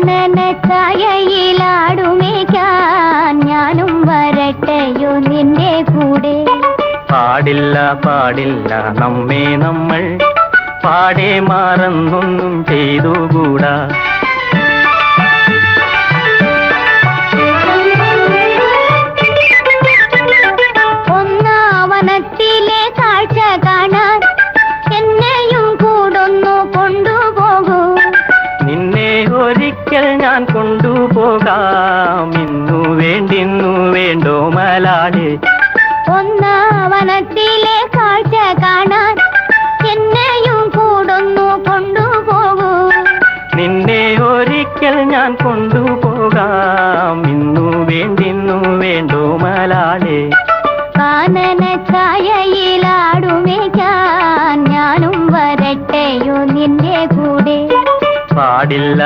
കാനന ഛായയിലാടുമേക്കാൻ ഞാനും വരട്ടെയോ നിന്റെ കൂടെ. പാടില്ല പാടില്ല നമ്മെ നമ്മൾ പാടെ മാറന്നൊന്നും ചെയ്തുകൂടാ. ഒന്നാവനത്തിലെ കാഴ്ച കാണാൻ എന്നെയും കൂടൊന്നു കൊണ്ടുപോകൂ. നിന്നെ ഒരിക്കൽ ഞാൻ കൊണ്ടുപോകാം. ഇന്നു വേണ്ടോ മലാളെ. ഒന്നാവനത്തിലെ കാഴ്ച കാണാൻ എന്നെയും കൂടൊന്നു കൊണ്ടുപോകൂ. നിന്നെ ഒരിക്കൽ ഞാൻ കൊണ്ടുപോകാം. ഇന്നു വേണ്ടോ മലാളെ. കാനന ഛായയിലാടുമേക്കാൻ ഞാനും വരട്ടെയോ നിന്റെ കൂടെ. പാടില്ല